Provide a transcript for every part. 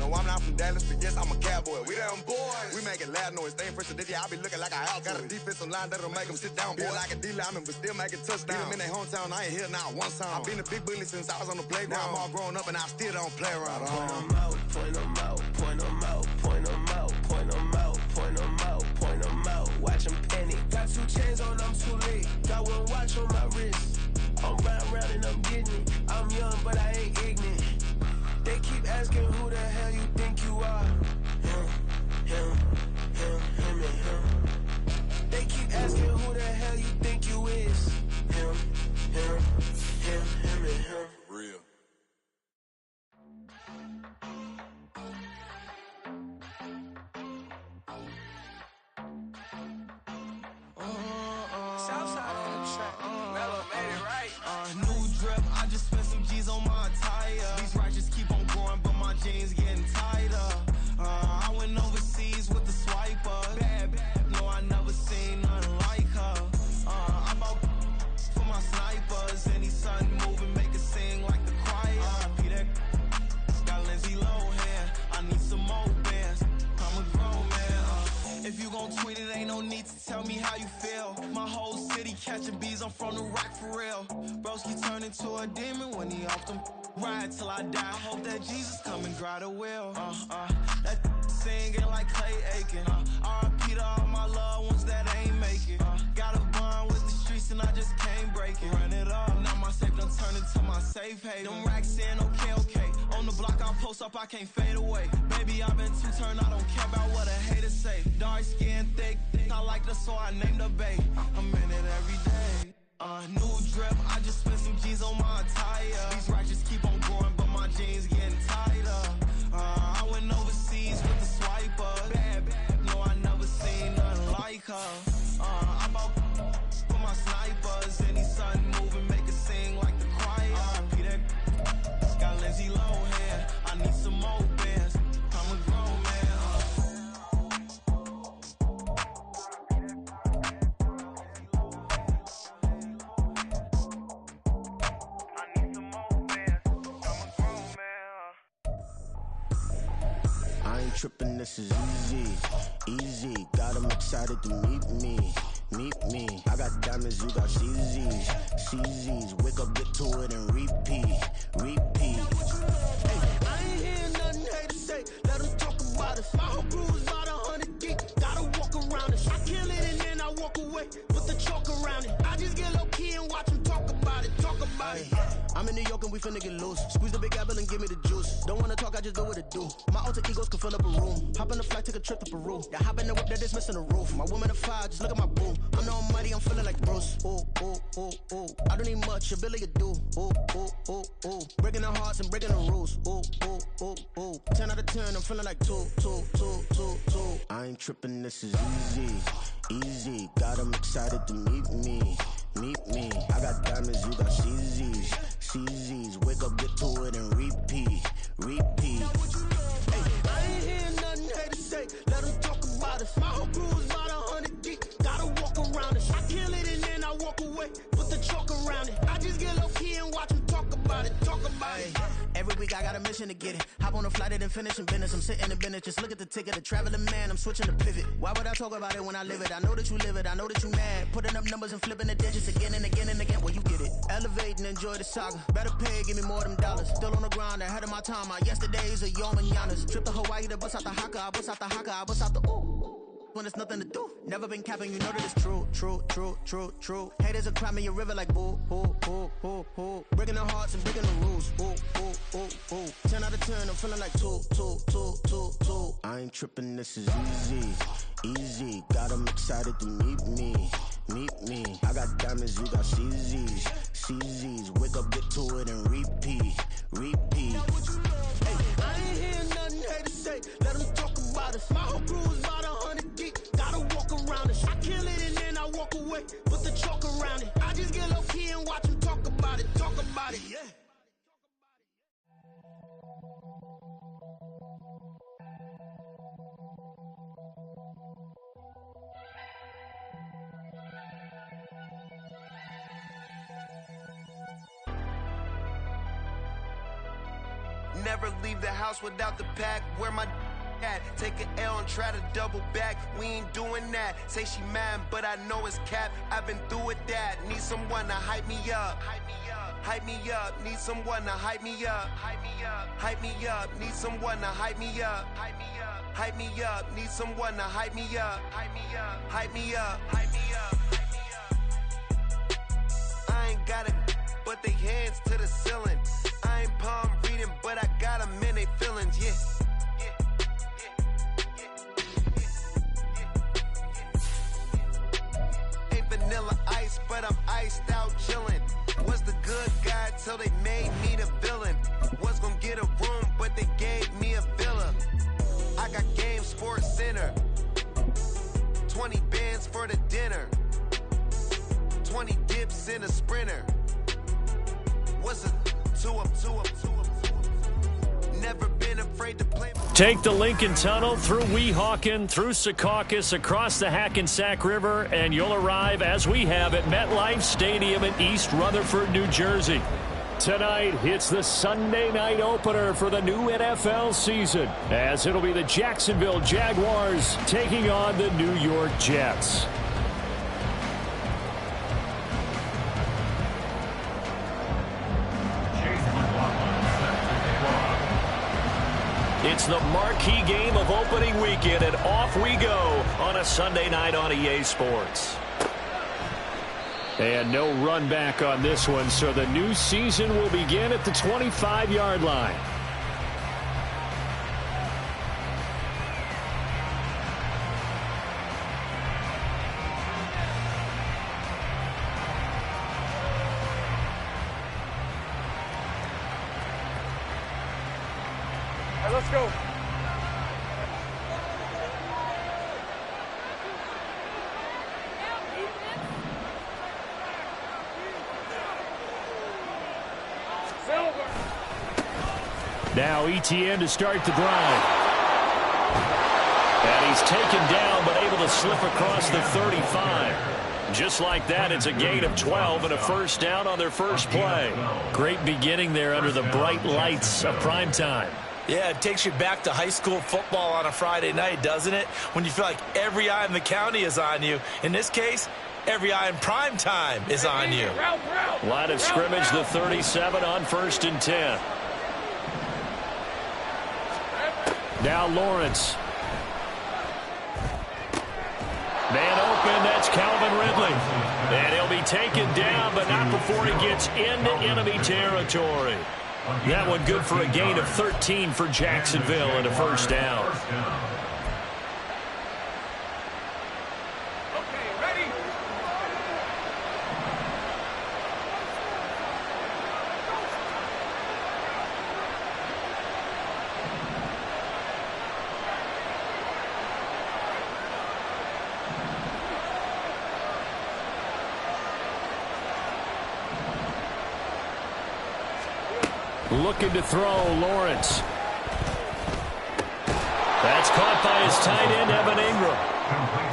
No, I'm not from Dallas, but yes, I'm a cowboy. We them boys. We making loud noise. Staying fresh to this year, I be looking like a house. Got a defensive line that'll make them sit down. Feel like a D-lineman, but still making touchdowns. Beat them in their hometown, I ain't here now one time. I been a big bully since I was on the playground. Now I'm all grown up and I still don't play around. Point them out, point them out, point them out, point them out, point them out, point them out, point them out. Watch them panic. Got 2 chains on, I'm too late. Got 1 watch on my wrist. I'm round and I'm getting it. I'm young, but I ain't ignorant. They keep asking who the hell you think you are. Him, and him. They keep asking who the hell you think you is. Him, and him. Real. Southside on the track. Mellow made it right. New drip, I just spent some G's on my attire. These righteous keep on growing, but my jeans getting tighter. I went overseas with the swiper. Bad, no, I never seen nothing like her. I bought for my snipers. Any sun moving, make it sing like the choir. Peter got Lindsay Lohan. I need some more bands. I'm a grown man. If you gon' tweet it, ain't no need to tell me how you feel. My whole city catching bees, I'm from the rock for real. Broski turned into a demon when he off them. Ride till I die, hope that Jesus come and grab the wheel. That singing like Clay Aiken. R.I.P. to all my loved ones that ain't make it. Got a bond with the streets and I just can't break it. Run it up, now my safe done turned into my safe haven. Them racks in, okay. On the block I post up, I can't fade away. Baby, I've been too turned, I don't care about what a hater say. Dark skin, thick, I like the so I named the bae. I'm in it every day. New drip, I just spent some G's on my attire. These righteous keep on growing, but my jeans getting tighter. I went overseas with the swiper. Bad, no, I never seen nothing like her. I bought for my snipers. Any sun moving, make it sing like the choir. Peter got Lindsay Lohan. I need some more bands. I'm a grown man. I ain't trippin', this is easy. Got them excited to meet me. I got diamonds, you got CZs. Wake up, get to it, and repeat. Hey, I ain't hearing nothing haters say. Let them talk about us. My whole crew is about 100 deep. Gotta walk around us. I kill it and then I walk away. Put the chalk around it. I just get low key and watch them talk about it. I'm in New York and we finna get loose. Squeeze the big apple and give me the juice. Don't wanna talk, I just do what it do. My alter egos can fill up a room. Hop in the flight, take a trip to Peru. Yeah, hop in the whip that is missing the roof. My woman a fire, just look at my boo. I'm the almighty, I'm feeling like Bruce. Ooh. I don't need much, ability to do. Ooh. Breaking the hearts and breaking the rules. Ooh. 10 out of 10, I'm feeling like two. I ain't tripping, this is easy. Got them excited to meet me. I got diamonds, you got CZs. Wake up, get to it, and repeat. Hey, I ain't hearing nothing haters say. Let them talk about us. My whole crew is about 100 deep. Gotta walk around us. I kill it and then I walk away. Put the chalk around it. I just get low key and watch them talk about it. Every week I got a mission to get it. Hop on a flight and then finish in business. I'm sitting in business, just look at the ticket. A traveling man, I'm switching to pivot. Why would I talk about it when I live it? I know that you live it, I know that you mad. Putting up numbers and flipping the digits again and again. Well, you get it. Elevate and enjoy the saga. Better pay, give me more of them dollars. Still on the grind, ahead of my time. My yesterdays are your mananas. Trip to Hawaii to bust out the haka. I bust out the ooh. When there's nothing to do. Never been capping, you know that it's true. Haters are climbing your river like boo. Breaking the hearts and breaking the rules. Ooh. 10 out of 10, I'm feeling like two. I ain't tripping, this is easy. Got them excited to meet me. I got diamonds, you got CZs. Wake up, get to it, and repeat. Hey, I ain't hearing nothing haters say. Let them talk about us. My whole crew is about 100 deep. Gotta walk around us. I kill it and then I walk away. Put the chalk around it. I just get low key and watch them talk about it. Yeah. never leave the house without the pack. Where my at? Take an L and try to double back. We ain't doing that. Say she mad, but I know it's cap. I've been through with that. Need someone to hype me up. Hype me up. Need someone to hype me up. Hype me up. Need someone to hype me up. Hype me up. Need someone to hype me up. Hype me up. I ain't got it, but they hands to the ceiling. I ain't palm reading, but I got them in they feelings, yeah. Ain't vanilla ice, but I'm iced out chillin'. Was the good guy till they made me the villain. Was gonna get a room, but they gave me a villa. I got Game Sports Center. 20 bands for the dinner. 20 dips in a sprinter. What's a two up? Never been afraid to play. Take the Lincoln Tunnel through Weehawken, through Secaucus, across the Hackensack River, and you'll arrive, as we have, at MetLife Stadium in East Rutherford, New Jersey. Tonight, it's the Sunday night opener for the new NFL season, as it'll be the Jacksonville Jaguars taking on the New York Jets. It's the marquee game of opening weekend, and off we go on a Sunday night on EA Sports. And no run back on this one, so the new season will begin at the 25-yard line. Let's go. Now ETN to start the drive. And he's taken down, but able to slip across the 35. Just like that, it's a gain of 12 and a first down on their first play. Great beginning there under the bright lights of primetime. Yeah, it takes you back to high school football on a Friday night, doesn't it? When you feel like every eye in the county is on you. In this case, every eye in prime time is on you. Line of scrimmage, the 37 on 1st and 10. Now Lawrence. Man open, that's Calvin Ridley. And he'll be taken down, but not before he gets into enemy territory. That one good for a gain of 13 for Jacksonville and a first down. Okay, ready? Looking to throw, Lawrence. That's caught by his tight end, Evan Ingram.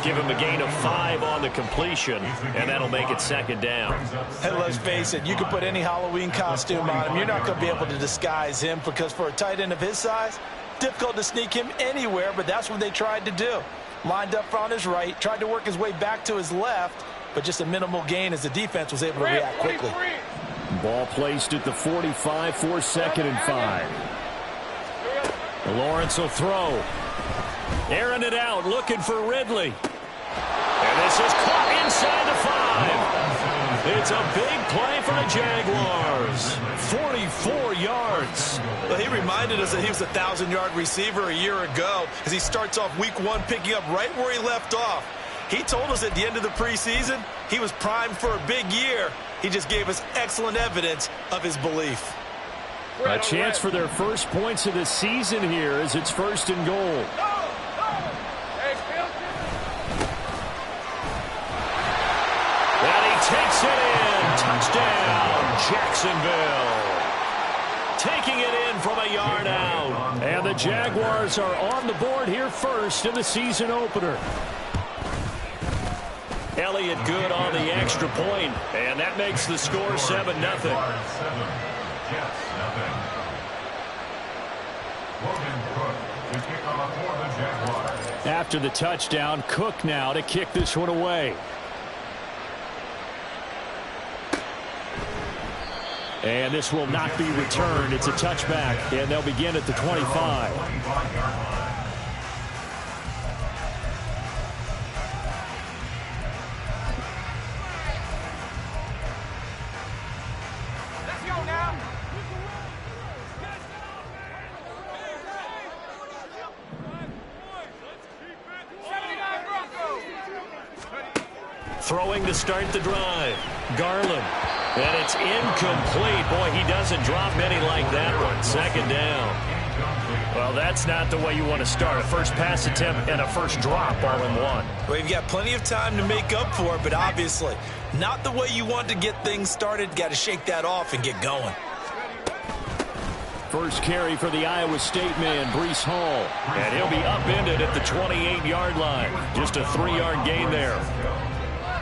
Give him a gain of 5 on the completion, and that'll make it second down. And let's face it, you can put any Halloween costume on him. You're not going to be able to disguise him, because for a tight end of his size, difficult to sneak him anywhere, but that's what they tried to do. Lined up on his right, tried to work his way back to his left, but just a minimal gain as the defense was able to react quickly. Ball placed at the 45 for 2nd and 5. Lawrence will throw. Airing it out, looking for Ridley. And this is caught inside the 5. It's a big play for the Jaguars. 44 yards. Well, he reminded us that he was a 1,000-yard receiver a year ago, as he starts off week 1 picking up right where he left off. He told us at the end of the preseason he was primed for a big year. He just gave us excellent evidence of his belief. A chance for their first points of the season here as it's 1st and goal. And he takes it in. Touchdown, Jacksonville. Taking it in from a yard out. And the Jaguars are on the board here first in the season opener. Elliott good on the extra point, and that makes the score 7-0. After the touchdown, Cook now to kick this one away. And this will not be returned. It's a touchback, and they'll begin at the 25. Let's go now. Throwing to start the drive. Garland. And it's incomplete. Boy, he doesn't drop many like that one. Second down. Well, that's not the way you want to start. A first pass attempt and a first drop all in one. Well, you've got plenty of time to make up for it, but obviously not the way you want to get things started. Got to shake that off and get going. First carry for the Iowa State man, Breece Hall. And he'll be upended at the 28-yard line. Just a 3-yard gain there.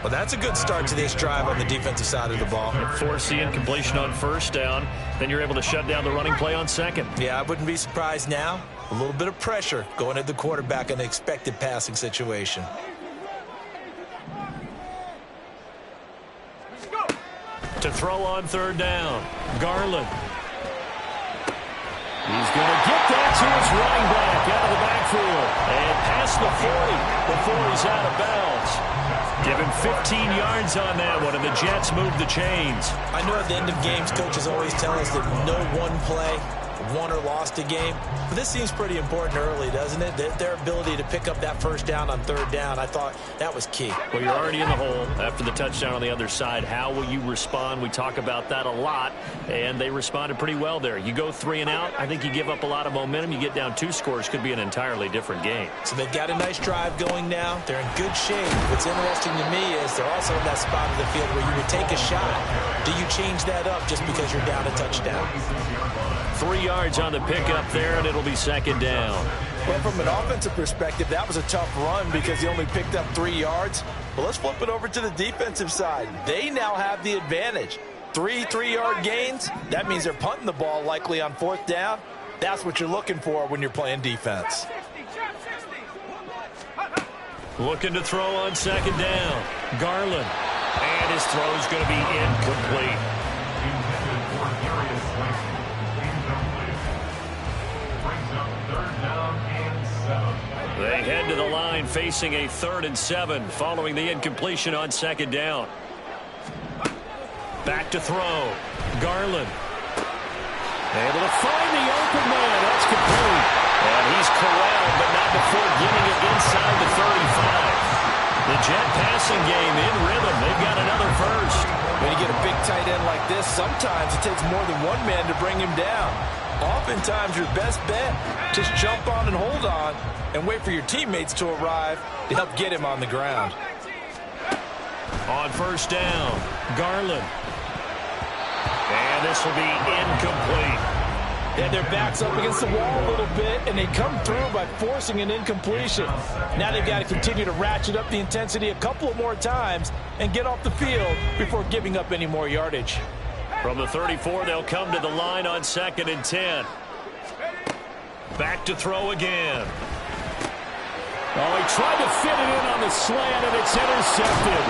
Well, that's a good start to this drive on the defensive side of the ball. Force the incompletion on first down. Then you're able to shut down the running play on second. Yeah, I wouldn't be surprised now. A little bit of pressure going at the quarterback in an expected passing situation. To throw on third down, Garland. He's going to get that to his running back out of the backfield. And past the 40 before he's out of bounds. Give him 15 yards on that one, and the Jets move the chains. I know at the end of games, coaches always tell us that no one play won or lost a game. But this seems pretty important early, doesn't it? Their ability to pick up that first down on third down, I thought that was key. Well, you're already in the hole after the touchdown on the other side. How will you respond? We talk about that a lot, and they responded pretty well there. You go 3 and out, I think you give up a lot of momentum. You get down 2 scores, could be an entirely different game. So they've got a nice drive going now. They're in good shape. What's interesting to me is they're also in that spot of the field where you would take a shot. Do you change that up just because you're down a touchdown? 3 yards on the pickup there, and it'll be second down. Well, from an offensive perspective, that was a tough run because he only picked up 3 yards. Well, let's flip it over to the defensive side. They now have the advantage. 3 3-yard gains. That means they're punting the ball likely on fourth down. That's what you're looking for when you're playing defense. Looking to throw on second down. Garland. And his throw's going to be incomplete. They head to the line facing a 3rd and 7 following the incompletion on second down. Back to throw. Garland. Able to find the open man. That's complete. And he's corralled, but not before getting it inside the 35. The Jet passing game in rhythm. They've got another first. When you get a big tight end like this, sometimes it takes more than one man to bring him down. Oftentimes, your best bet, just jump on and hold on and wait for your teammates to arrive to help get him on the ground. On first down, Garland. And this will be incomplete. They had their backs up against the wall a little bit, and they come through by forcing an incompletion. Now they've got to continue to ratchet up the intensity a couple of more times and get off the field before giving up any more yardage. From the 34, they'll come to the line on 2nd and 10. Back to throw again. Oh, he tried to fit it in on the slant, and it's intercepted.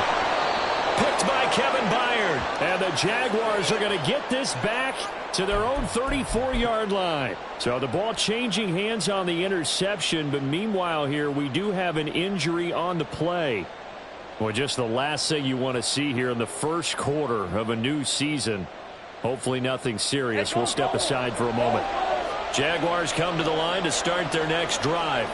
Picked by Kevin Byard. And the Jaguars are going to get this back to their own 34-yard line. So the ball changing hands on the interception, but meanwhile here we do have an injury on the play. Well, just the last thing you want to see here in the first quarter of a new season. Hopefully nothing serious. We'll step aside for a moment. Jaguars come to the line to start their next drive.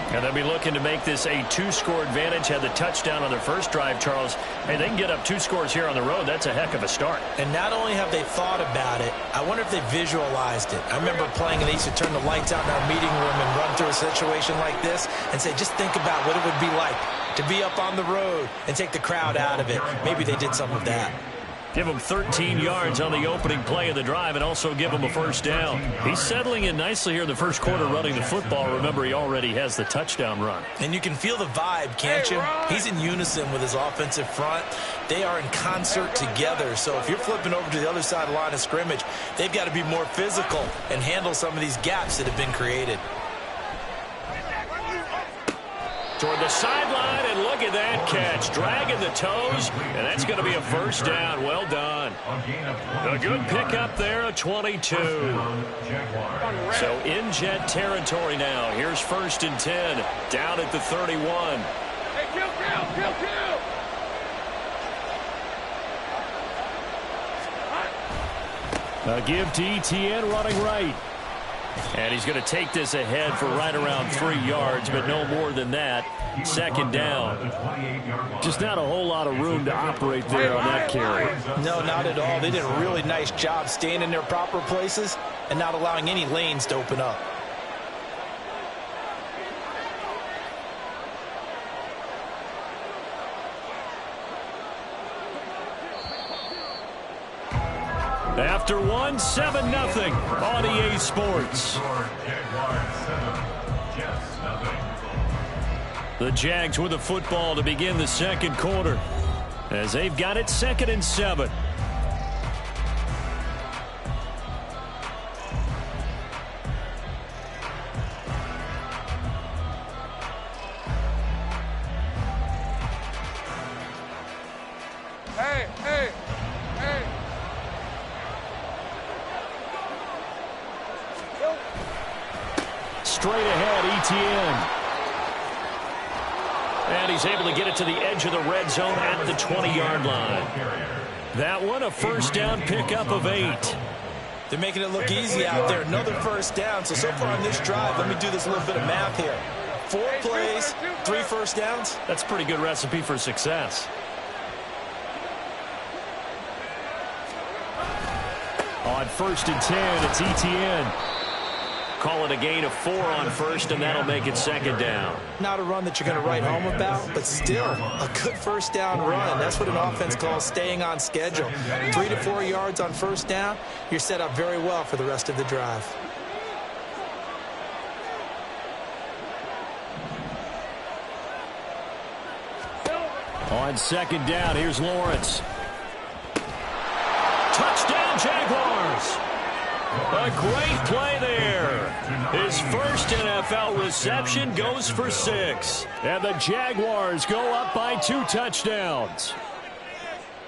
And they'll be looking to make this a 2-score advantage. Had the touchdown on their first drive, Charles. Hey, they can get up 2 scores here on the road. That's a heck of a start. And not only have they thought about it, I wonder if they visualized it. I remember playing and they used to turn the lights out in our meeting room and run through a situation like this and say, just think about what it would be like to be up on the road and take the crowd out of it. Maybe they did some of that. Give him 13 yards on the opening play of the drive and also give him a first down. He's settling in nicely here in the first quarter running the football. Remember, he already has the touchdown run. And you can feel the vibe, can't you? He's in unison with his offensive front. They are in concert together. So if you're flipping over to the other side of the line of scrimmage, they've got to be more physical and handle some of these gaps that have been created. Toward the sideline, and look at that catch. Dragging the toes, and that's going to be a first down. Well done. A good pickup there, a 22. So in Jet territory now. Here's 1st and 10, down at the 31. Hey, kill. A give to ETN running right. And he's going to take this ahead for right around 3 yards, but no more than that. 2nd down. Just not a whole lot of room to operate there on that carry. No, not at all. They did a really nice job staying in their proper places and not allowing any lanes to open up. After one, 7-0 on EA Sports. The Jags with the football to begin the second quarter as they've got it 2nd and 7. Hey. Straight ahead, ETN. And he's able to get it to the edge of the red zone at the 20-yard line. That one, a first down pickup of 8. They're making it look easy out there. Another first down. So far on this drive, let me do this little bit of math here. 4 plays, 3 first downs. That's a pretty good recipe for success. On 1st and 10, it's ETN. Call it a gain of 4 on 1st, and that'll make it 2nd down. Not a run that you're going to write home about, but still a good first down run. That's what an offense calls staying on schedule. 3 to 4 yards on first down, you're set up very well for the rest of the drive. On 2nd down, here's Lawrence. Touchdown, Jaguars! A great play there. His first NFL reception goes for 6. And the Jaguars go up by 2 touchdowns.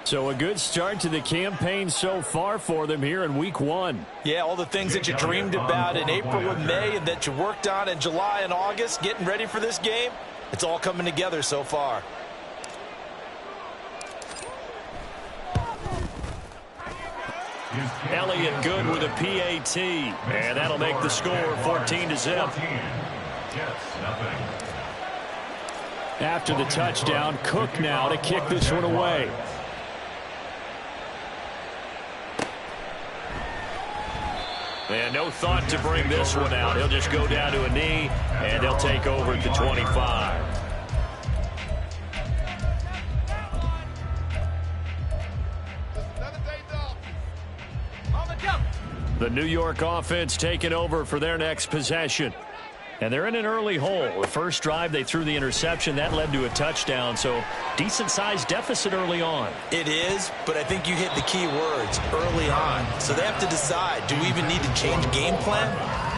So a good start to the campaign so far for them here in week 1. Yeah, all the things that you dreamed about in April and May and that you worked on in July and August, getting ready for this game, it's all coming together so far. Elliott good with a PAT, and that'll make the score 14-0. After the touchdown, Cook now to kick this one away. And no thought to bring this one out. He'll just go down to a knee, and they'll take over at the 25. The New York offense taking over for their next possession. And they're in an early hole. The first drive, they threw the interception. That led to a touchdown, so decent-sized deficit early on. It is, but I think you hit the key words, early on. So they have to decide, do we even need to change game plan,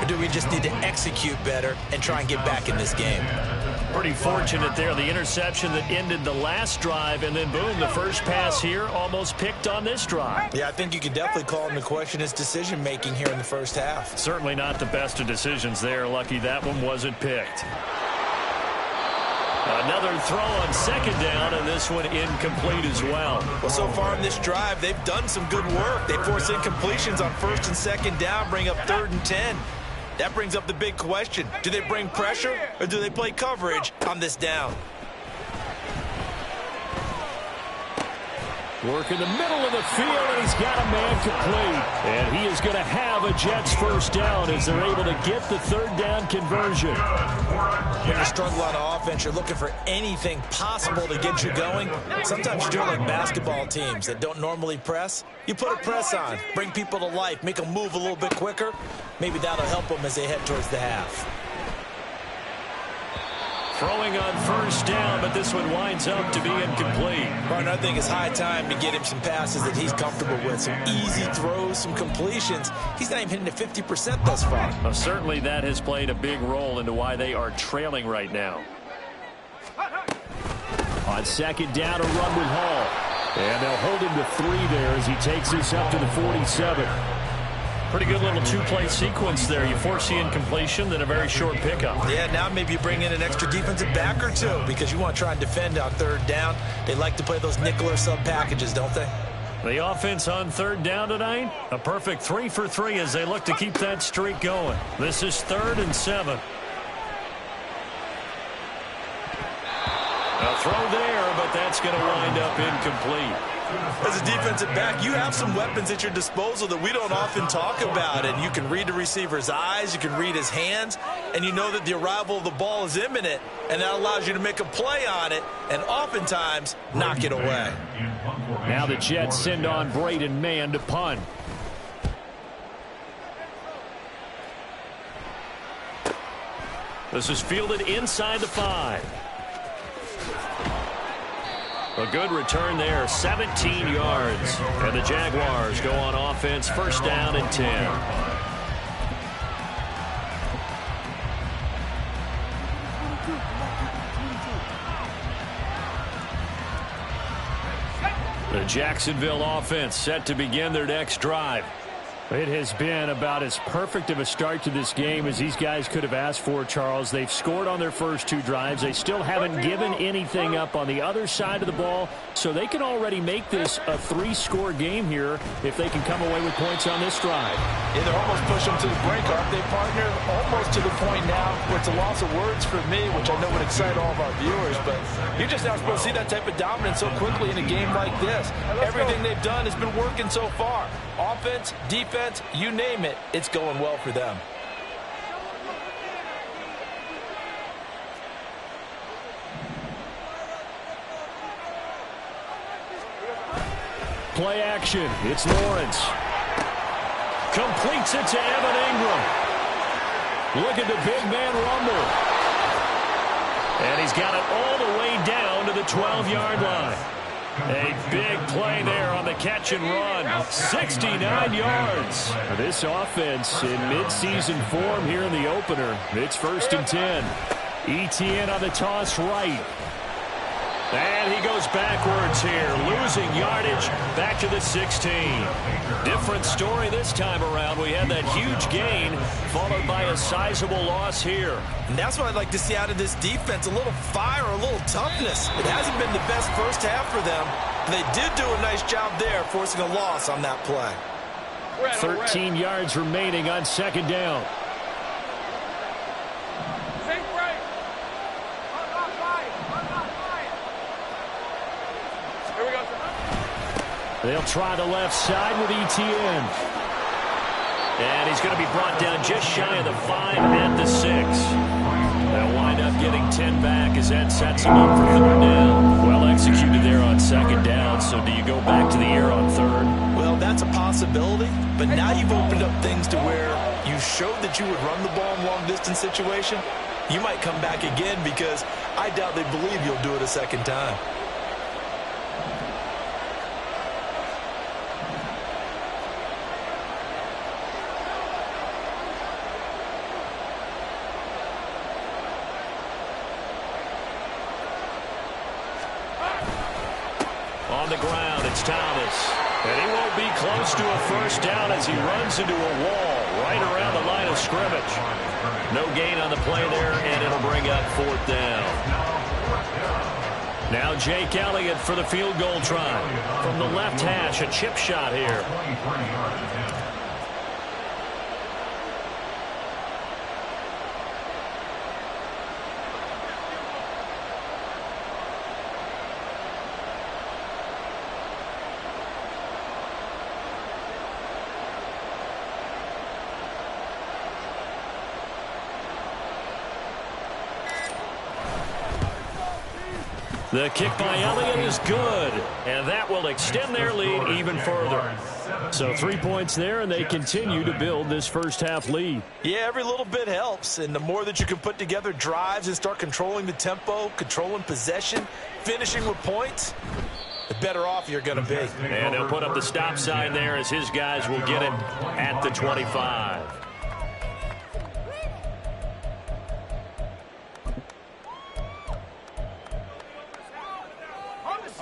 or do we just need to execute better and try and get back in this game? Pretty fortunate there. The interception that ended the last drive, and then boom, the first pass here almost picked on this drive. Yeah, I think you could definitely call into question his decision-making here in the first half. Certainly not the best of decisions there. Lucky that one wasn't picked. Another throw on 2nd down, and this one incomplete as well. Well, so far in this drive, they've done some good work. They force incompletions on 1st and 2nd down, bring up 3rd and 10. That brings up the big question. Do they bring pressure or do they play coverage on this down? Work in the middle of the field, and he's got a man complete. And he is going to have a Jets first down as they're able to get the third down conversion. When you struggle on offense, you're looking for anything possible to get you going. Sometimes you're doing like basketball teams that don't normally press. You put a press on, bring people to life, make them move a little bit quicker. Maybe that'll help them as they head towards the half. Throwing on first down, but this one winds up to be incomplete. Well, I think it's high time to get him some passes that he's comfortable with. Some easy throws, some completions. He's not even hitting at 50% thus far. Well, certainly that has played a big role into why they are trailing right now. On second down, a run with Hall. And they'll hold him to 3 there as he takes this up to the 47. Pretty good little two-play sequence there. You force the incompletion, then a very short pickup. Yeah, now maybe you bring in an extra defensive back or two because you want to try and defend on third down. They like to play those nickel or sub packages, don't they? The offense on third down tonight, a perfect 3 for 3 as they look to keep that streak going. This is 3rd and 7. A throw there, but that's going to wind up incomplete. As a defensive back, you have some weapons at your disposal that we don't often talk about. And you can read the receiver's eyes, you can read his hands, and you know that the arrival of the ball is imminent, and that allows you to make a play on it and oftentimes knock it away. Now the Jets send on Braden Mann to punt. This is fielded inside the 5. A good return there, 17 yards. And the Jaguars go on offense, first down and 10. The Jacksonville offense set to begin their next drive. It has been about as perfect of a start to this game as these guys could have asked for, Charles. They've scored on their first 2 drives. They still haven't given anything up on the other side of the ball, so they can already make this a 3-score game here if they can come away with points on this drive. Yeah, they're almost pushing them to the brink, aren't they, partner? Almost to the point now where it's a loss of words for me, which I know would excite all of our viewers, but you're just not supposed to see that type of dominance so quickly in a game like this. Everything they've done has been working so far. Offense, defense, you name it, it's going well for them. Play action. It's Lawrence. Completes it to Evan Ingram. Look at the big man rumble. And he's got it all the way down to the 12-yard line. A big play there on the catch and run. 69 yards. This offense in midseason form here in the opener. It's 1st and 10. ETN on the toss right. And he goes backwards here, losing yardage back to the 16. Different story this time around. We had that huge gain followed by a sizable loss here. And that's what I'd like to see out of this defense, a little fire, a little toughness. It hasn't been the best first half for them, but they did do a nice job there forcing a loss on that play. 13 yards remaining on second down. They'll try the left side with ETN. And he's going to be brought down just shy of the 5 at the 6. They'll wind up getting 10 back as that sets him up for 3rd down. Well executed there on second down, so do you go back to the air on 3rd? Well, that's a possibility, but now you've opened up things to where you showed that you would run the ball in long-distance situation. You might come back again because I doubt they believe you'll do it a second time. On the ground, it's Thomas. And he won't be close to a first down as he runs into a wall right around the line of scrimmage. No gain on the play there, and it'll bring up 4th down. Now Jake Elliott for the field goal try. From the left hash, a chip shot here. The kick by Elliott is good, and that will extend their lead even further. So 3 points there, and they continue to build this first-half lead. Yeah, every little bit helps, and the more that you can put together drives and start controlling the tempo, controlling possession, finishing with points, the better off you're going to be. And they'll put up the stop sign there as his guys will get it at the 25.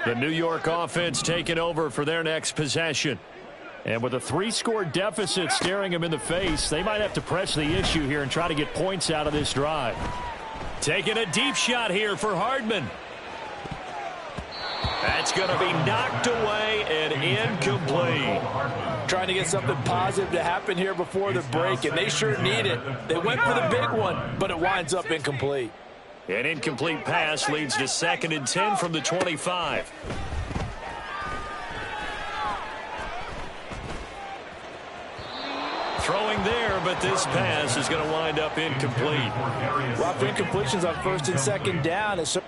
The New York offense taking over for their next possession. And with a 3-score deficit staring them in the face, they might have to press the issue here and try to get points out of this drive. Taking a deep shot here for Hardman. That's going to be knocked away and incomplete. Trying to get something positive to happen here before the break, and they sure need it. They went for the big one, but it winds up incomplete. An incomplete pass leads to 2nd and 10 from the 25. Throwing there, but this pass is going to wind up incomplete. Well, after incompletions on 1st and 2nd down, it's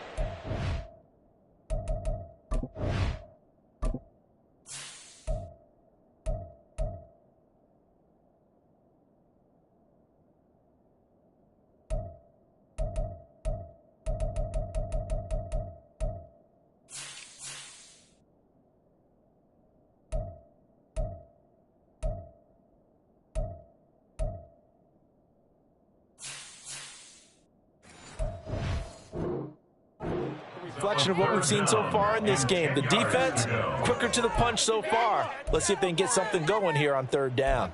reflection of what we've seen so far in this game. The defense, quicker to the punch so far. Let's see if they can get something going here on 3rd down.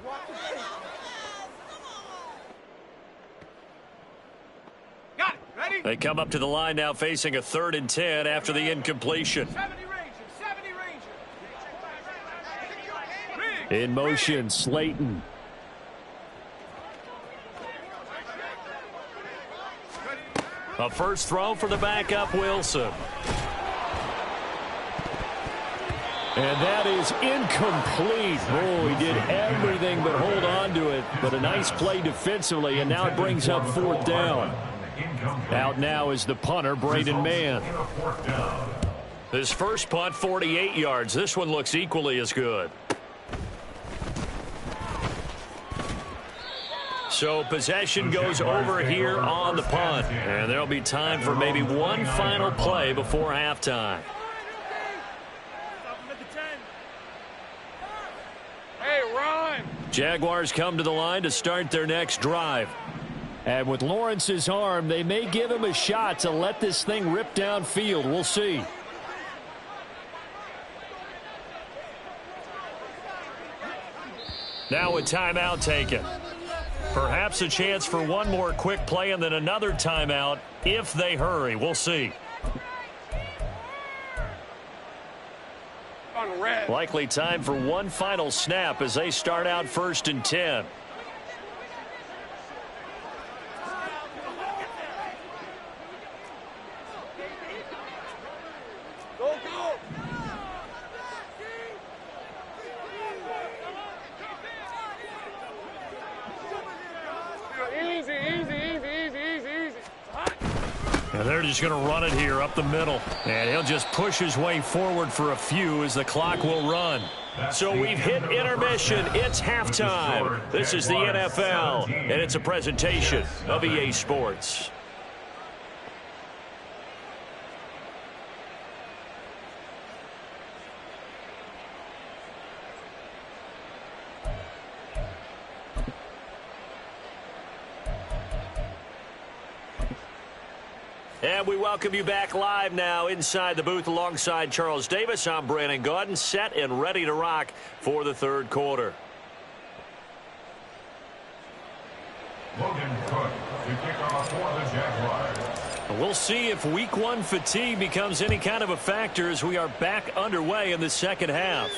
They come up to the line now facing a 3rd and 10 after the incompletion. In motion, Slayton. A first throw for the backup, Wilson. And that is incomplete. Oh, he did everything but hold on to it. But a nice play defensively, and now it brings up 4th down. Out now is the punter, Braden Mann. His first punt, 48 yards. This one looks equally as good. So possession goes over here on the punt. And there'll be time for maybe one final play before halftime. Hey, Ron! Jaguars come to the line to start their next drive. And with Lawrence's arm, they may give him a shot to let this thing rip downfield. We'll see. Now a timeout taken. Perhaps a chance for one more quick play and then another timeout if they hurry. We'll see. Likely time for one final snap as they start out 1st and 10. And they're just going to run it here up the middle. And he'll just push his way forward for a few as the clock will run. So we've hit intermission. It's halftime. This is the NFL, and it's a presentation of EA Sports. And we welcome you back live now inside the booth alongside Charles Davis. I'm Brandon Gaudin, set and ready to rock for the 3rd quarter. Logan Cook to kick off for the Jaguars. We'll see if week 1 fatigue becomes any kind of a factor as we are back underway in the 2nd half.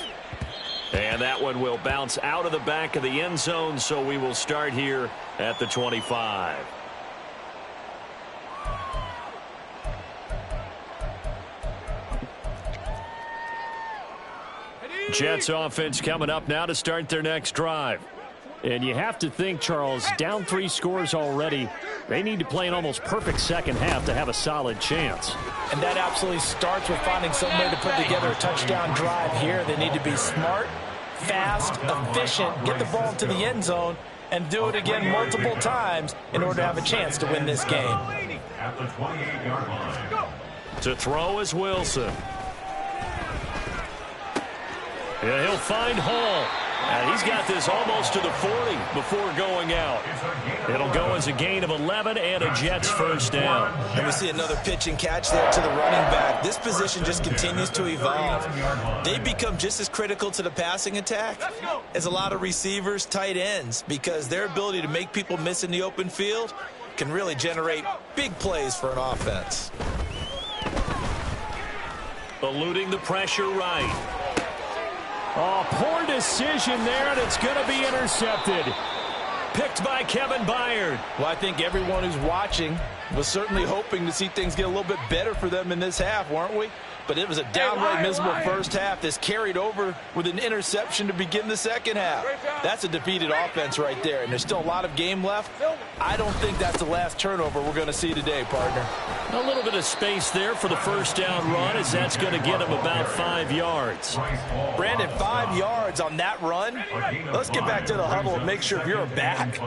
And that one will bounce out of the back of the end zone, so we will start here at the 25. Jets offense coming up now to start their next drive. And you have to think, Charles, down 3 scores already. They need to play an almost perfect second half to have a solid chance. And that absolutely starts with finding some way to put together a touchdown drive here. They need to be smart, fast, efficient, get the ball into the end zone, and do it again multiple times in order to have a chance to win this game. At the 28-yard line. To throw is Wilson. Yeah, he'll find Hall. And he's got this almost to the 40 before going out. It'll go as a gain of 11 and a Jets first down. And we see another pitch and catch there to the running back. This position just continues to evolve. They become just as critical to the passing attack as a lot of receivers, tight ends, because their ability to make people miss in the open field can really generate big plays for an offense. Eluding the pressure right. Oh, poor decision there, and it's going to be intercepted. Picked by Kevin Byard. Well, I think everyone who's watching was certainly hoping to see things get a little bit better for them in this half, weren't we? But it was a downright miserable first half. This carried over with an interception to begin the second half. That's a defeated offense right there, and there's still a lot of game left. I don't think that's the last turnover we're going to see today, partner. A little bit of space there for the first down run, as that's going to get him about 5 yards. Brandon, 5 yards on that run. Let's get back to the huddle and make sure if you're a back,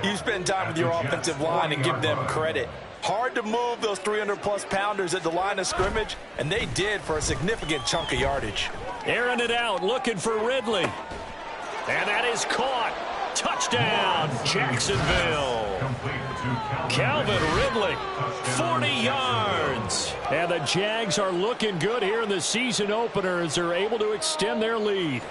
you spend time with your offensive line and give them credit. Hard to move those 300-plus pounders at the line of scrimmage, and they did for a significant chunk of yardage. Airing it out, looking for Ridley. And that is caught. Touchdown, Jacksonville. Calvin Ridley, 40 yards. And the Jags are looking good here in the season opener as they're able to extend their lead.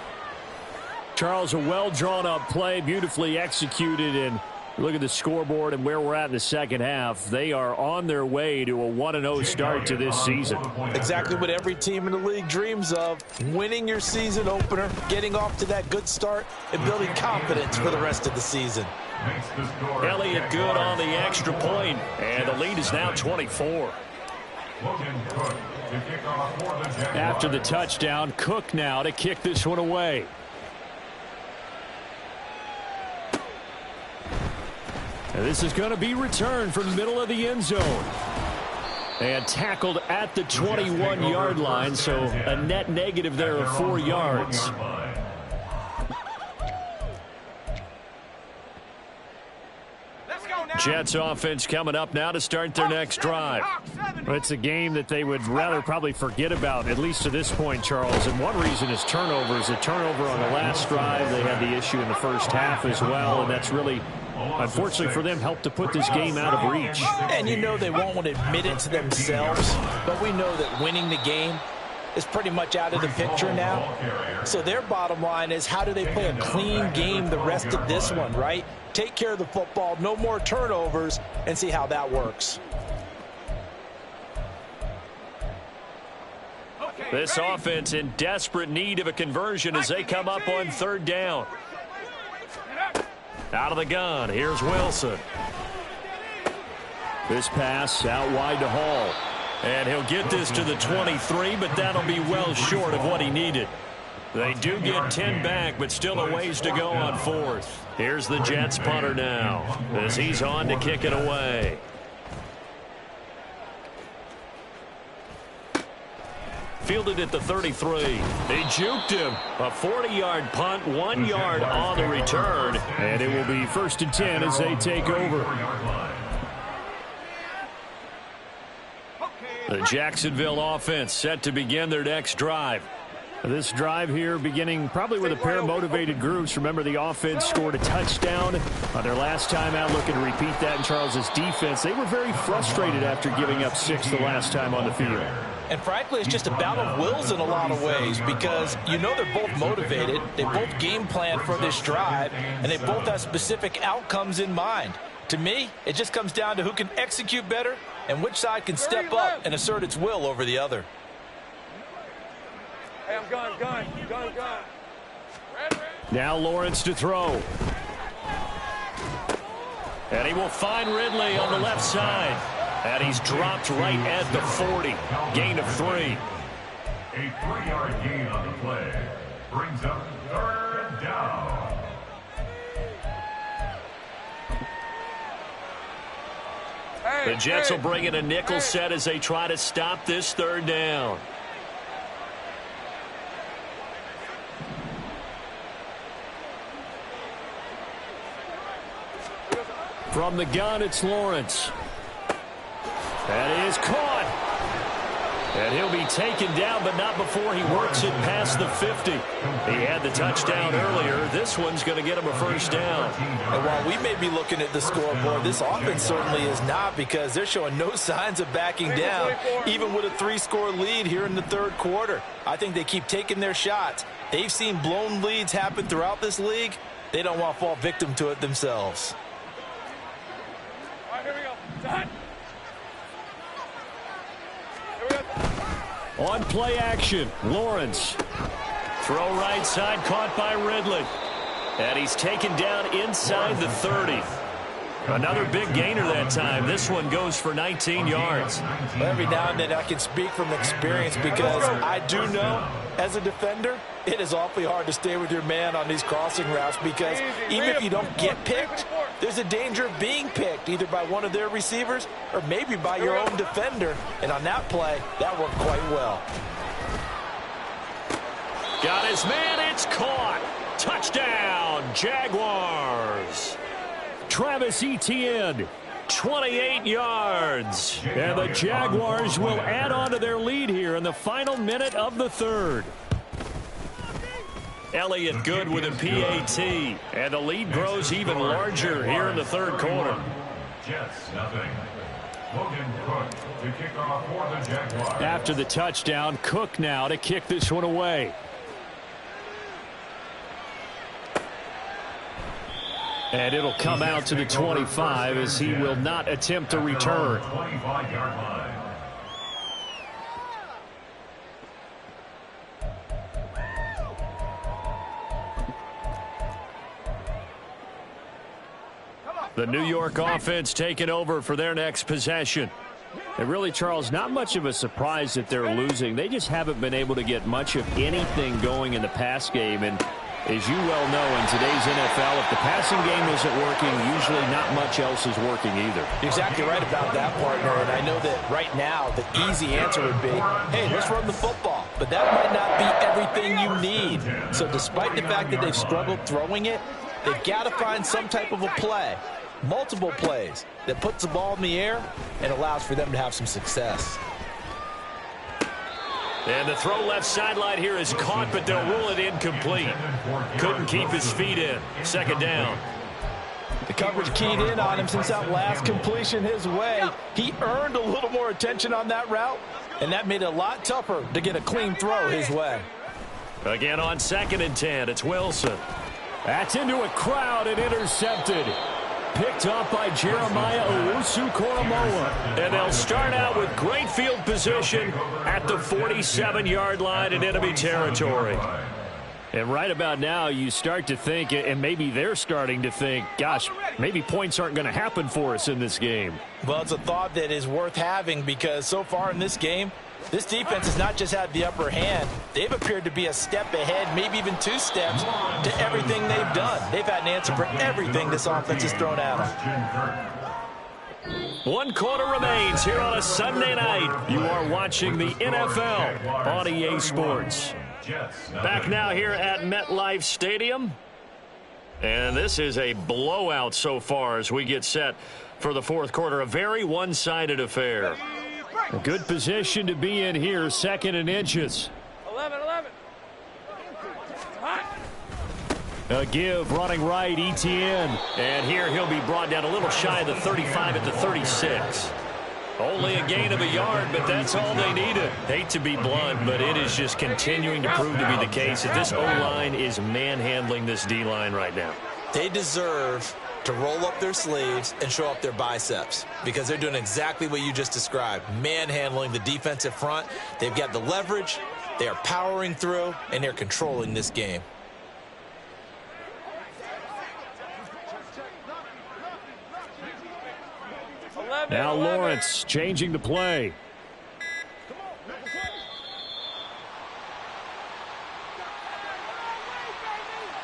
Charles, a well-drawn-up play, beautifully executed, and look at the scoreboard and where we're at in the second half. They are on their way to a 1-0 start to this season. Exactly what every team in the league dreams of. Winning your season opener, getting off to that good start, and building confidence for the rest of the season. Elliott good on the extra point, and the lead is now 24. After the touchdown, Cook now to kick this one away. And this is going to be returned from the middle of the end zone. And tackled at the 21-yard line, so a net negative there of 4 yards. Jets offense coming up now to start their next drive. It's a game that they would rather probably forget about, at least to this point, Charles. And one reason is turnovers. A turnover on the last drive. They had the issue in the first half as well, and that's really, unfortunately for them, helped to put this game out of reach. And you know they won't want to admit it to themselves, but we know that winning the game is pretty much out of the picture now. So their bottom line is, how do they play a clean game the rest of this one, right? Take care of the football, no more turnovers, and see how that works. This offense in desperate need of a conversion as they come up on third down. Out of the gun, here's Wilson. This pass out wide to Hall. And he'll get this to the 23, but that'll be well short of what he needed. They do get 10 back, but still a ways to go on fourth. Here's the Jets punter now as he's on to kick it away. Fielded at the 33. They juked him. A 40-yard punt, 1 yard on the return. And it will be 1st and 10 as they take over. The Jacksonville offense set to begin their next drive. This drive here beginning probably with a pair of motivated groups. Remember, the offense scored a touchdown on their last time out, looking to repeat that in Charles's defense. They were very frustrated after giving up 6 the last time on the field. And frankly, it's just a battle of wills in a lot of ways, because you know they're both motivated. They both game plan for this drive, and they both have specific outcomes in mind. To me, it just comes down to who can execute better and which side can step up and assert its will over the other. Hey, I'm gun. Now Lawrence to throw. And he will find Ridley on the left side. And he's dropped right at the 40. Gain of 3. A 3-yard gain on the play brings up 3rd down. The Jets will bring in a nickel set as they try to stop this third down. From the gun, it's Lawrence. That is caught. And he'll be taken down, but not before he works it past the 50. He had the touchdown earlier. This one's going to get him a first down. And while we may be looking at the scoreboard, this offense certainly is not, because they're showing no signs of backing down, even with a 3-score lead here in the third quarter. I think they keep taking their shots. They've seen blown leads happen throughout this league. They don't want to fall victim to it themselves. All right, here we go. Done. On play action, Lawrence. Throw right side, caught by Ridley. And he's taken down inside the 30. Another big gainer that time. This one goes for 19 yards. Every now and then I can speak from experience, because I do know, as a defender, it is awfully hard to stay with your man on these crossing routes, because even if you don't get picked, there's a danger of being picked, either by one of their receivers or maybe by your own defender. And on that play, that worked quite well. Got his man, it's caught. Touchdown, Jaguars. Travis Etienne, 28 yards. And the Jaguars will add on to their lead here in the final minute of the third. Elliott good with a PAT. And the lead grows even larger here in the third quarter. Jets nothing. Logan Cook to kick off for the Jaguars. After the touchdown, Cook now to kick this one away. And it'll come out to the 25 as he will not attempt to return. 25-yard line. The New York offense taking over for their next possession. And really, Charles, not much of a surprise that they're losing. They just haven't been able to get much of anything going in the pass game. And as you well know, in today's NFL, if the passing game isn't working, usually not much else is working either. You're exactly right about that, partner. And I know that right now the easy answer would be, hey, let's run the football. But that might not be everything you need. So despite the fact that they've struggled throwing it, they've got to find some type of a play, multiple plays, that puts the ball in the air and allows for them to have some success. And the throw left sideline here is caught, but they'll rule it incomplete. Couldn't keep his feet in. Second down. The coverage keyed in on him since that last completion his way. He earned a little more attention on that route, and that made it a lot tougher to get a clean throw his way. Again on 2nd and 10, it's Wilson. That's into a crowd and intercepted. Picked up by Jeremiah Owusu-Koramoah. And they'll start out with great field position at the 47-yard line in enemy territory. And right about now, you start to think, and maybe they're starting to think, gosh, maybe points aren't going to happen for us in this game. Well, it's a thought that is worth having, because so far in this game, this defense has not just had the upper hand. They've appeared to be a step ahead, maybe even 2 steps, to everything they've done. They've had an answer for everything this offense has thrown at them. 1 quarter remains here on a Sunday night. You are watching the NFL on EA Sports. Back now here at MetLife Stadium. And this is a blowout so far as we get set for the fourth quarter. A very one-sided affair. A good position to be in here, 2nd and inches. 11. A give, running right, Etienne. And here he'll be brought down a little shy of the 35 at the 36. Only a gain of a yard, but that's all they needed. Hate to be blunt, but it is just continuing to prove to be the case that this O-line is manhandling this D-line right now. They deserve to roll up their sleeves and show up their biceps, because they're doing exactly what you just described, manhandling the defensive front. They've got the leverage, they are powering through, and they're controlling this game. Now Lawrence changing the play.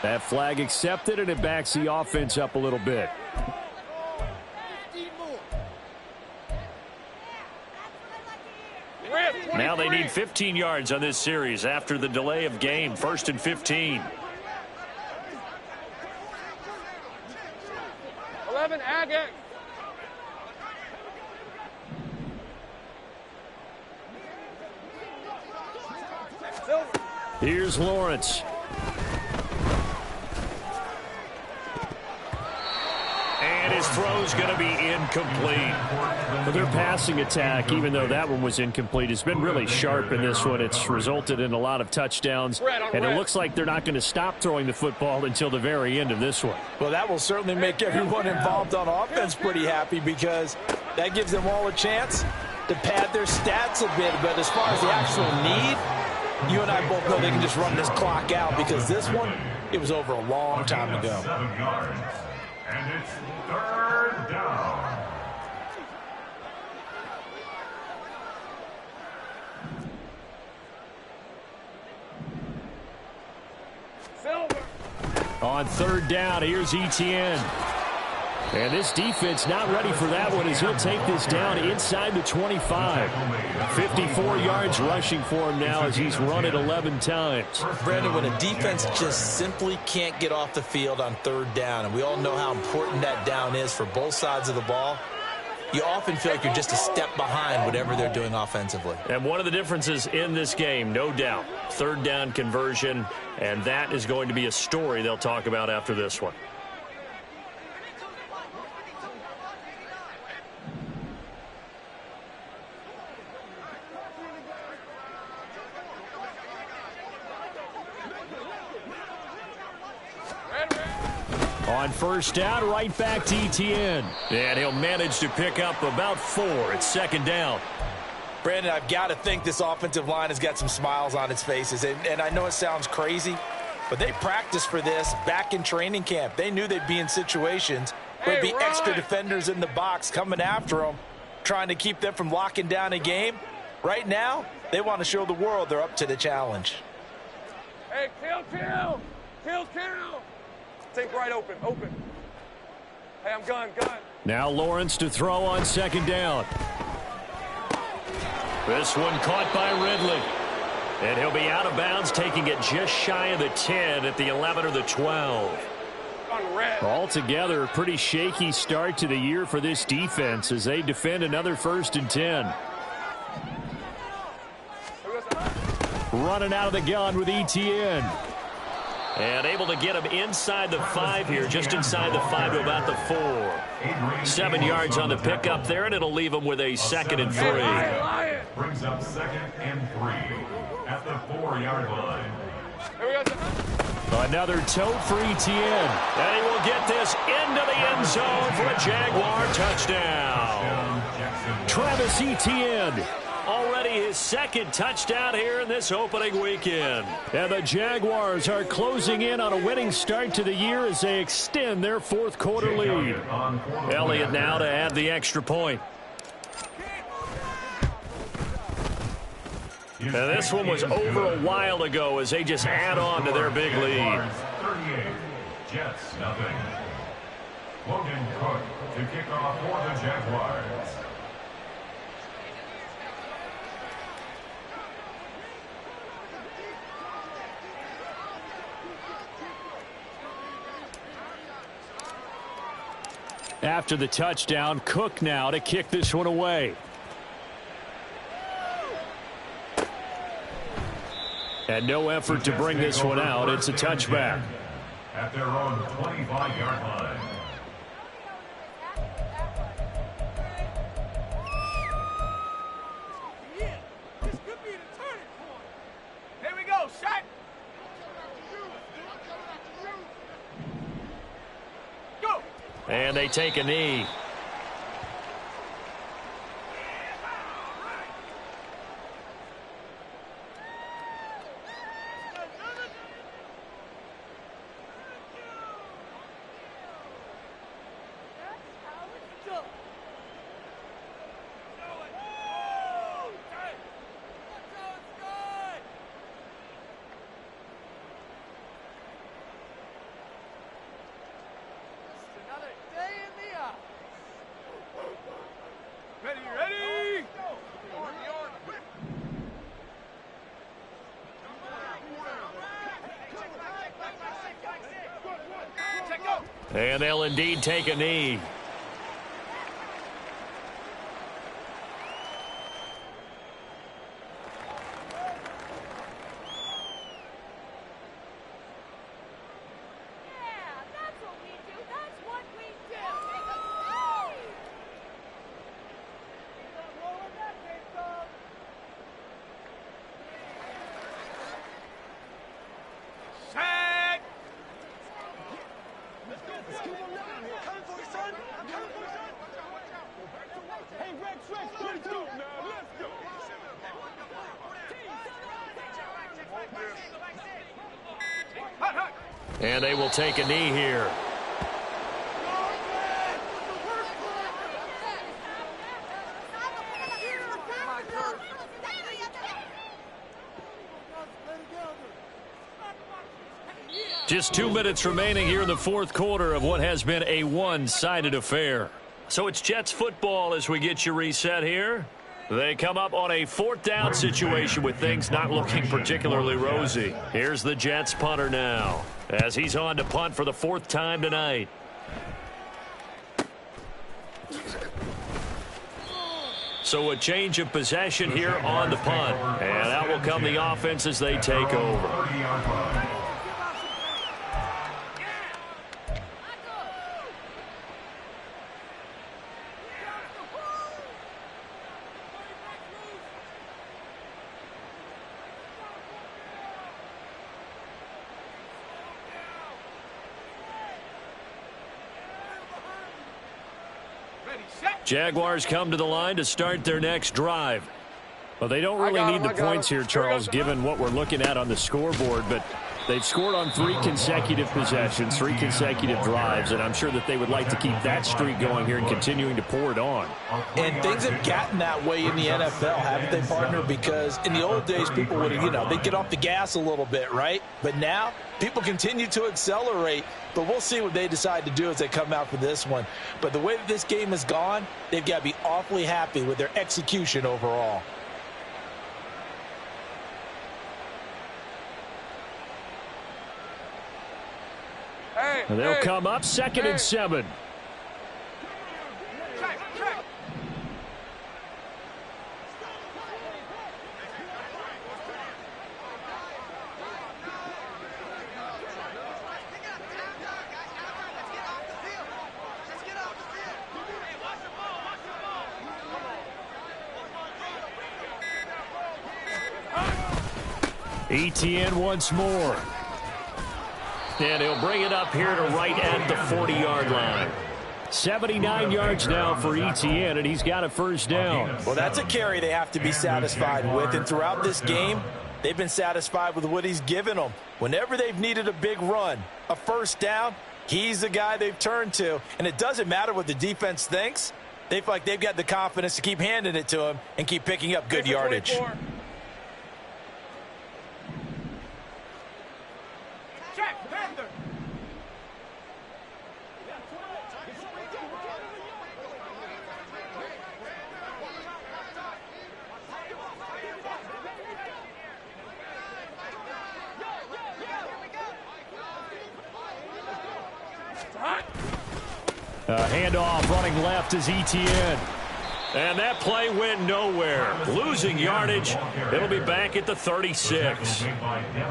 That flag accepted, and it backs the offense up a little bit. Now they need 15 yards on this series after the delay of game. 1st and 15. 11, Agate. Here's Lawrence. And his throw's going to be incomplete. But their passing attack, even though that one was incomplete, has been really sharp in this one. It's resulted in a lot of touchdowns. And it looks like they're not going to stop throwing the football until the very end of this one. Well, that will certainly make everyone involved on offense pretty happy, because that gives them all a chance to pad their stats a bit. But as far as the actual need, you and I both know they can just run this clock out, because this one, it was over a long time ago. 7 yards. And it's 3rd down. On 3rd down, here's Etienne. And this defense not ready for that one, as he'll take this down inside the 25. 54 yards rushing for him now as he's run it 11 times. Brandon, when a defense just simply can't get off the field on 3rd down, and we all know how important that down is for both sides of the ball, you often feel like you're just a step behind whatever they're doing offensively. And one of the differences in this game, no doubt, 3rd down conversion, and that is going to be a story they'll talk about after this one. On 1st down, right back to Etienne. And he'll manage to pick up about 4. It's 2nd down. Brandon, I've got to think this offensive line has got some smiles on its faces. And I know it sounds crazy, but they practiced for this back in training camp. They knew they'd be in situations where there'd be extra defenders in the box coming after them, trying to keep them from locking down a game. Right now, they want to show the world they're up to the challenge. Hey, kill. Take right, open. Hey, I'm gun. Now Lawrence to throw on 2nd down. This one caught by Ridley. And he'll be out of bounds, taking it just shy of the 10 at the 11 or the 12. Altogether, a pretty shaky start to the year for this defense as they defend another 1st and 10. Running out of the gun with Etienne. And able to get him inside the 5 here, just inside the 5 to about the 4. 7 yards on the pickup there, and it'll leave him with a 2nd and 3. Brings up 2nd and 3 at the 4-yard line. Another toe for Etienne. And he will get this into the end zone for a Jaguar touchdown. Travis Etienne. Already his 2nd touchdown here in this opening weekend. And the Jaguars are closing in on a winning start to the year as they extend their 4th quarter lead. Elliott now to add the extra point. And this one was over a while ago as they just add on to their big lead. 38, Jets nothing. Logan Cook to kick off for the Jaguars. After the touchdown, Cook now to kick this one away. And no effort to bring this one out. It's a touchback. At their own 25-yard line. Yeah, this could be the turning point. Here we go, shot. Go. And they take a knee. And they'll indeed take a knee. And they will take a knee here. Just 2 minutes remaining here in the fourth quarter of what has been a one-sided affair. So it's Jets football as we get you reset here. They come up on a fourth down situation with things not looking particularly rosy. Here's the Jets punter now as he's on to punt for the fourth time tonight. So a change of possession here on the punt. And out will come the offense as they take over. Jaguars come to the line to start their next drive. Well, they don't really need the points here, Charles, given what we're looking at on the scoreboard, but they've scored on 3 consecutive possessions, 3 consecutive drives, and I'm sure that they would like to keep that streak going here and continuing to pour it on. And things have gotten that way in the NFL, haven't they, partner? Because in the old days, people would, they'd get off the gas a little bit, right? But now, people continue to accelerate, but we'll see what they decide to do as they come out for this one. But the way that this game has gone, they've got to be awfully happy with their execution overall. And they'll come up 2nd and 7. Etienne once more. And he'll bring it up here to right at the 40-yard line. 79 yards now for Etienne, and he's got a first down. Well, that's a carry they have to be satisfied with. And throughout this game, they've been satisfied with what he's given them. Whenever they've needed a big run, a first down, he's the guy they've turned to. And it doesn't matter what the defense thinks. They feel like they've got the confidence to keep handing it to him and keep picking up good yardage. Handoff running left is Etienne. And that play went nowhere. Losing yardage. It'll be back at the 36.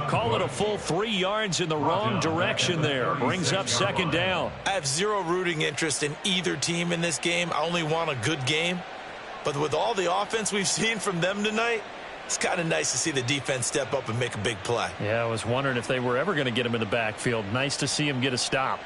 Call it a full 3 yards in the wrong direction there. Brings up 2nd down. I have zero rooting interest in either team in this game. I only want a good game. But with all the offense we've seen from them tonight, it's kind of nice to see the defense step up and make a big play. Yeah, I was wondering if they were ever going to get him in the backfield. Nice to see him get a stop.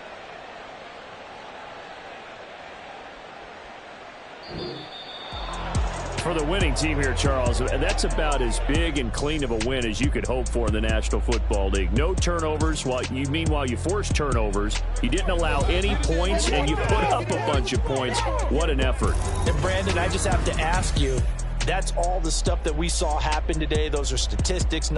For the winning team here, Charles, that's about as big and clean of a win as you could hope for in the National Football League. No turnovers. Meanwhile, you forced turnovers. You didn't allow any points, and you put up a bunch of points. What an effort. And, Brandon, I just have to ask you, that's all the stuff that we saw happen today. Those are statistics, numbers.